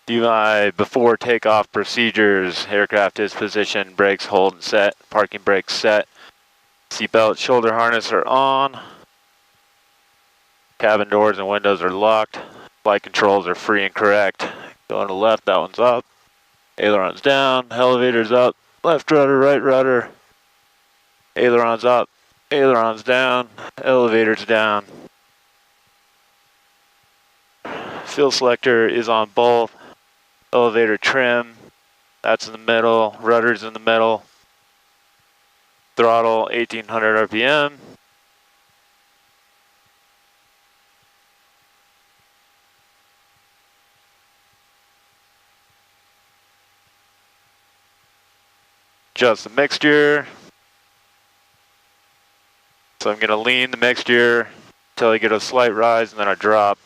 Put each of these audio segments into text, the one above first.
Do my before takeoff procedures. Aircraft is positioned, brakes hold and set, parking brakes set. Seatbelt, shoulder harness are on. Cabin doors and windows are locked. Flight controls are free and correct. Going to left, that one's up. Ailerons down, elevators up. Left rudder, right rudder. Ailerons up, ailerons down, elevators down. Fuel selector is on both. Elevator trim, that's in the middle. Rudder's in the middle. Throttle 1800 RPM. Adjust the mixture. So I'm gonna lean the mixture until I get a slight rise and then I drop.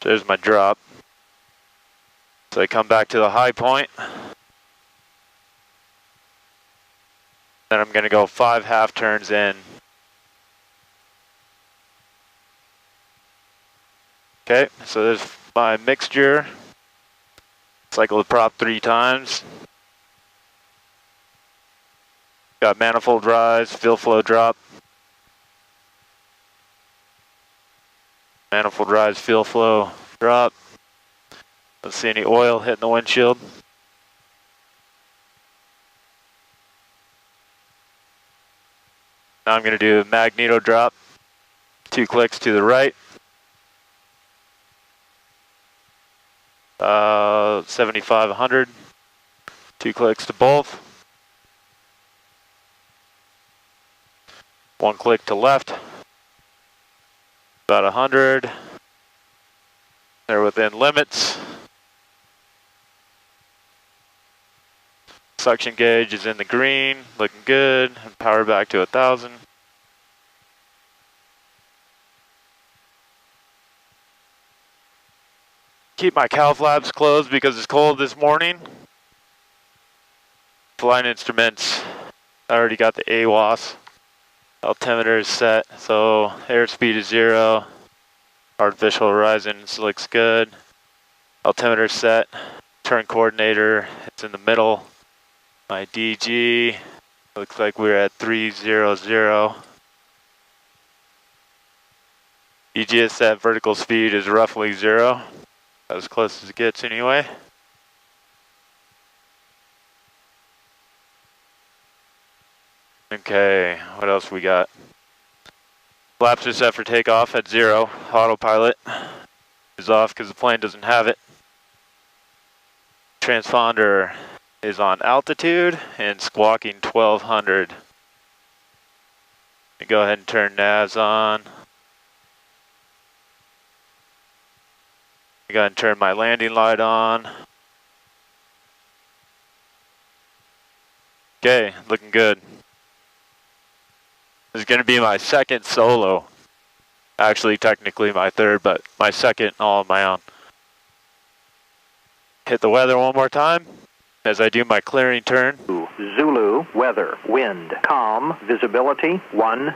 So there's my drop. So I come back to the high point. Then I'm gonna go 5 half turns in. Okay, so there's my mixture. Cycle the prop 3 times. Got manifold rise, fuel flow drop. Manifold rise, fuel flow drop. Don't see any oil hitting the windshield. Now I'm going to do a magneto drop. 2 clicks to the right. 75, 100. 2 clicks to both. 1 click to left. About 100. They're within limits. Suction gauge is in the green, looking good. And power back to 1000. Keep my cowl flaps closed because it's cold this morning. Flight instruments, I already got the AWOS. Altimeter is set, so airspeed is 0. Artificial horizon looks good. Altimeter set. Turn coordinator, it's in the middle. My DG, looks like we're at 300. DG is set, vertical speed is roughly 0. As close as it gets anyway. Okay, what else we got? Flaps are set for takeoff at 0. Autopilot is off because the plane doesn't have it. Transponder is on altitude and squawking 1200. Go ahead and turn navs on. Go ahead and turn my landing light on. Okay, looking good. This is going to be my second solo. Actually, technically my third, but my second all on my own. Hit the weather one more time as I do my clearing turn. Zulu, weather, wind, calm, visibility, 10,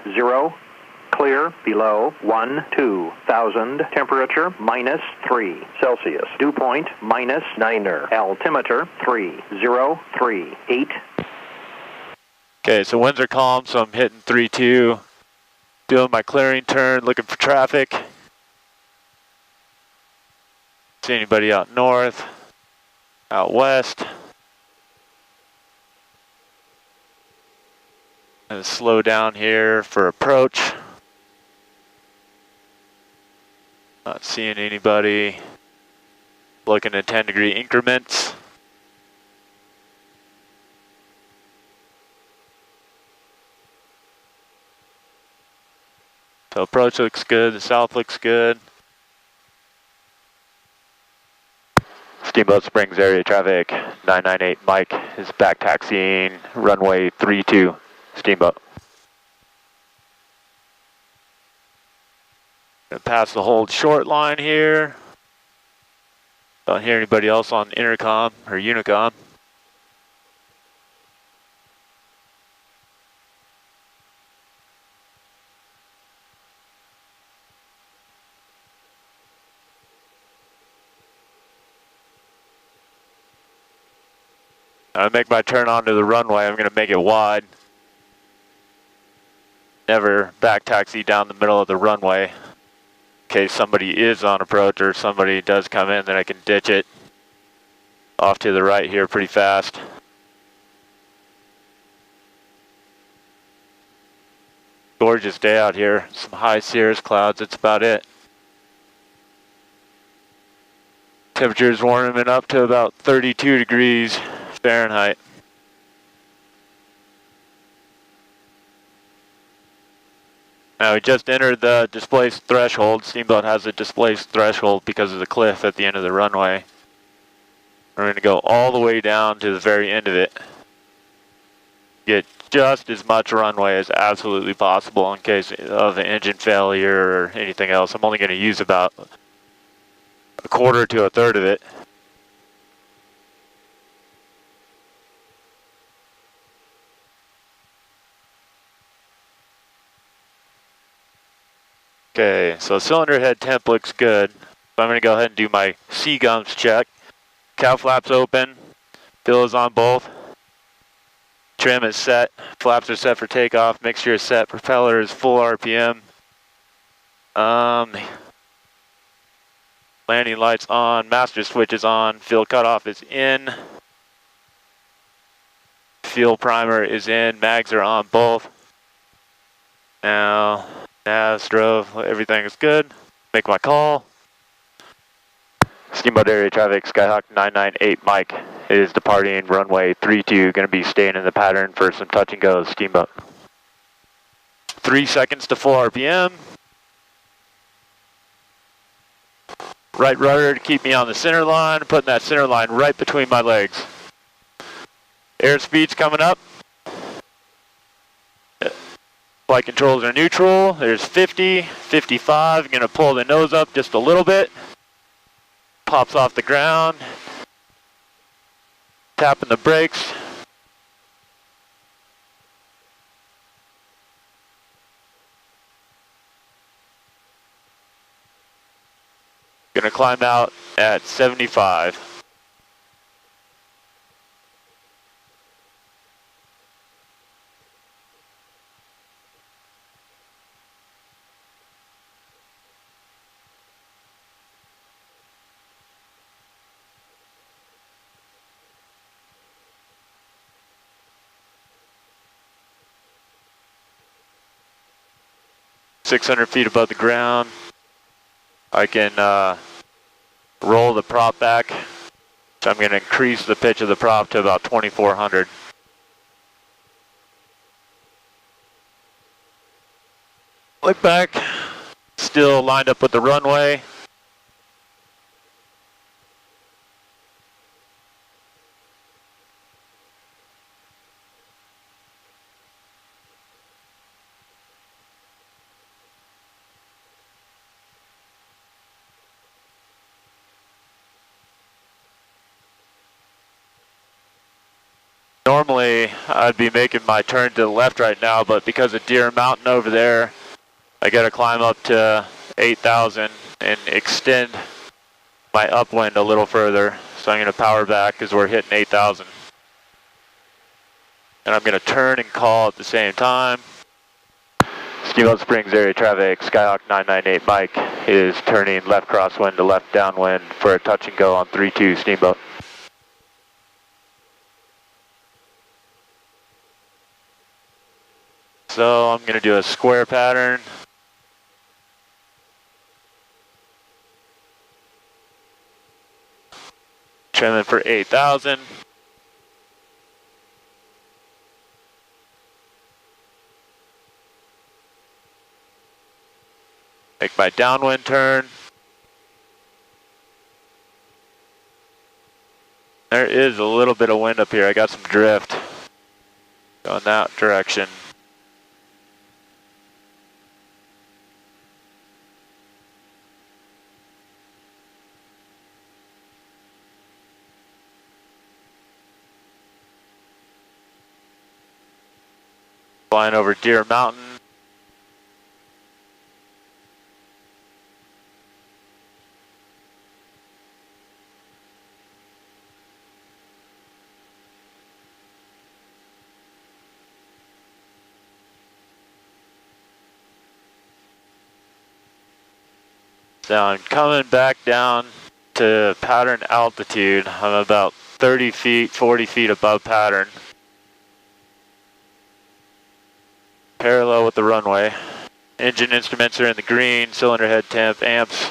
clear, below, 12,000, temperature, -3 Celsius, dew point, -9, altimeter, 3038. Okay, so winds are calm, so I'm hitting 3-2. Doing my clearing turn, looking for traffic. See anybody out north, out west. Gonna slow down here for approach. Not seeing anybody. Looking at 10-degree increments. So approach looks good, the south looks good. Steamboat Springs area traffic, 998 Mike is back taxiing runway 32, Steamboat. Gonna pass the hold short line here. Don't hear anybody else on intercom or unicom. I make my turn onto the runway. I'm going to make it wide. Never back taxi down the middle of the runway. In case somebody is on approach or somebody does come in, then I can ditch it off to the right here pretty fast. Gorgeous day out here. Some high cirrus clouds, that's about it. Temperature's warming up to about 32 degrees Fahrenheit. Now we just entered the displaced threshold. Steamboat has a displaced threshold because of the cliff at the end of the runway. We're going to go all the way down to the very end of it. Get just as much runway as absolutely possible in case of an engine failure or anything else. I'm only going to use about a quarter to a third of it. Okay, so cylinder head temp looks good. So I'm going to go ahead and do my C-gums check. Cow flaps open, bill is on both. Trim is set, flaps are set for takeoff, mixture is set, propeller is full RPM. Landing lights on, master switch is on, fuel cutoff is in. Fuel primer is in, mags are on both. Now, nav, drove, everything is good. Make my call. Steamboat area traffic, Skyhawk 998 Mike is departing runway 32, going to be staying in the pattern for some touch and goes, Steamboat. 3 seconds to full RPM. Right rudder to keep me on the center line, putting that center line right between my legs. Airspeed's coming up. Flight controls are neutral. There's 50, 55. I'm going to pull the nose up just a little bit. Pops off the ground. Tapping the brakes. Going to climb out at 75. .600 feet above the ground. I can roll the prop back. So I'm going to increase the pitch of the prop to about 2400. Look back, still lined up with the runway. Normally, I'd be making my turn to the left right now, but because of Deer Mountain over there, I got to climb up to 8,000 and extend my upwind a little further. So I'm going to power back because we're hitting 8,000. And I'm going to turn and call at the same time. Steamboat Springs area traffic, Skyhawk 998 Mike is turning left crosswind to left downwind for a touch and go on 3-2 Steamboat. So I'm going to do a square pattern. Trimming for 8,000. Make my downwind turn. There is a little bit of wind up here. I got some drift going that direction. Flying over Deer Mountain. So I'm coming back down to pattern altitude. I'm about 30 feet, 40 feet above pattern. Parallel with the runway. Engine instruments are in the green, cylinder head temp, amps,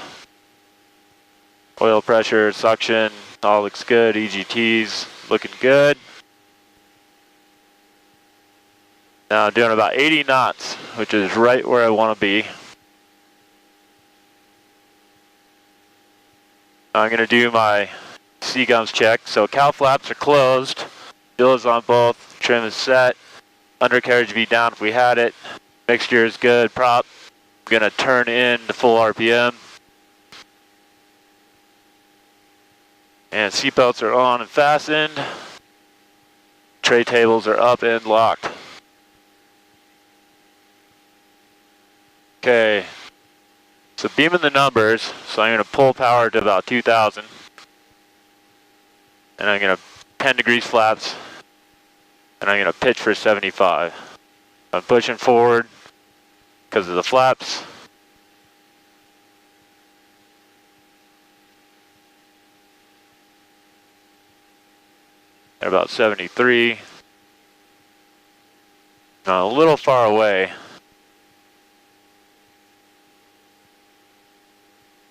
oil pressure, suction, all looks good. EGT's looking good. Now I'm doing about 80 knots, which is right where I want to be. I'm going to do my C-gums check. So cowl flaps are closed, fuel is on both, trim is set, undercarriage V down if we had it, mixture is good, prop. I'm going to turn in to full RPM. And seatbelts are on and fastened. Tray tables are up and locked. Okay, so beaming the numbers, so I'm going to pull power to about 2,000. And I'm going to 10 degrees flaps, and I'm going to pitch for 75. I'm pushing forward because of the flaps. At about 73. Now a little far away.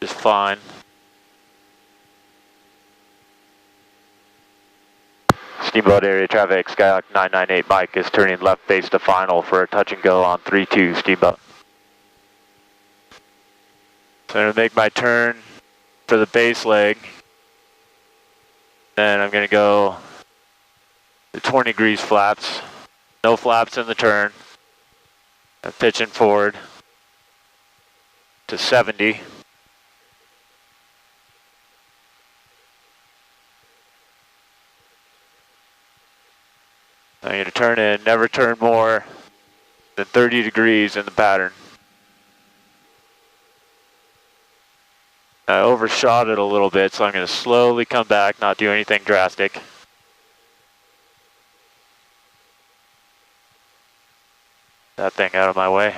Just fine. Steamboat area traffic, Skyhawk 998 Mike is turning left base to final for a touch and go on 32 Steamboat. So I'm going to make my turn for the base leg. Then I'm going to go to 20 degrees flaps. No flaps in the turn. I'm pitching forward to 70. I'm going to turn in, never turn more than 30 degrees in the pattern. I overshot it a little bit, so I'm going to slowly come back, not do anything drastic. That thing out of my way.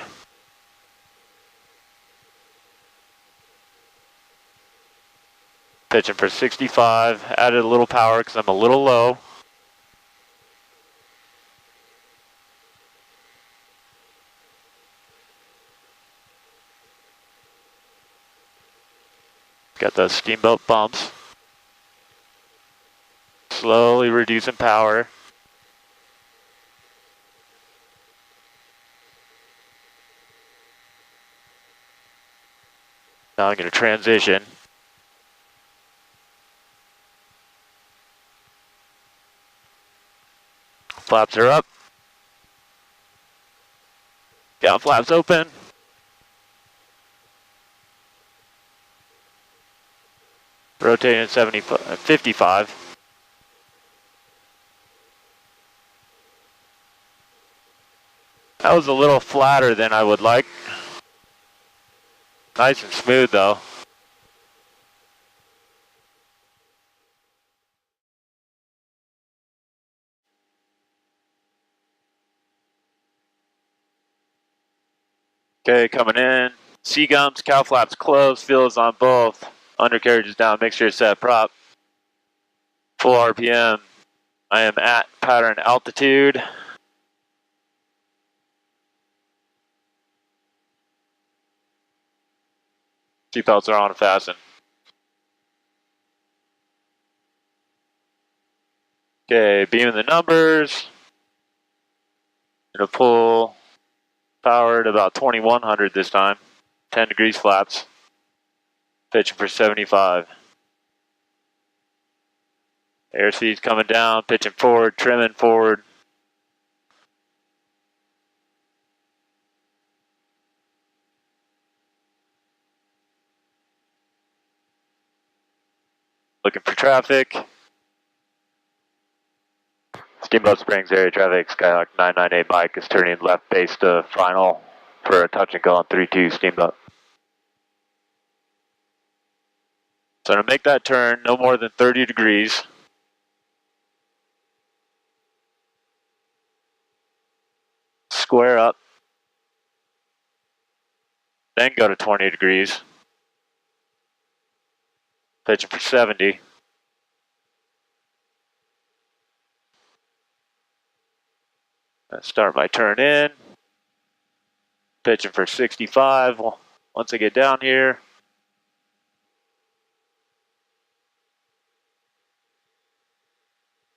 Pitching for 65, added a little power because I'm a little low. Got those steamboat bumps. Slowly reducing power. Now I'm going to transition. Flaps are up. Got flaps open. Rotating 55. That was a little flatter than I would like. Nice and smooth though. Okay, coming in. C-gums, cowl flaps closed, fuel is on both. Undercarriage is down, make sure it's set prop. Full RPM. I am at pattern altitude. Seatbelts are on and fastened. Okay, beaming the numbers. Gonna pull power at about 2100 this time. 10 degrees flaps. Pitching for 75. Airspeed's coming down, pitching forward, trimming forward. Looking for traffic. Steamboat Springs area traffic, Skyhawk 998 Mike is turning left base to final for a touch and go on 32 Steamboat. So to make that turn, no more than 30 degrees. Square up. Then go to 20 degrees. Pitching for 70. Start my turn in. Pitching for 65 once I get down here.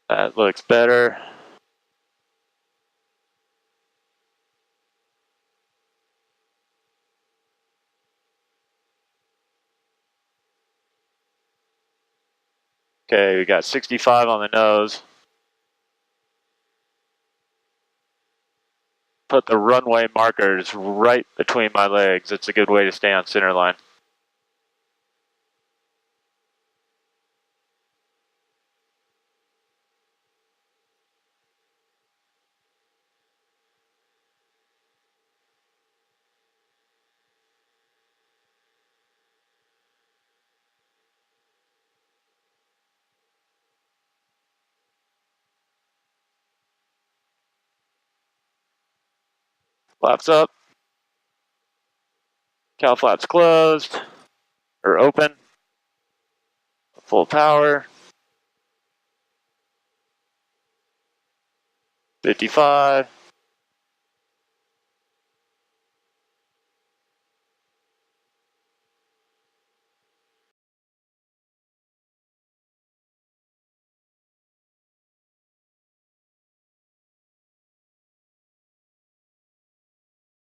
That looks better. Okay, we got 65 on the nose. Put the runway markers right between my legs. It's a good way to stay on center line. Flaps up. Cowl flaps closed, or open. Full power. 55.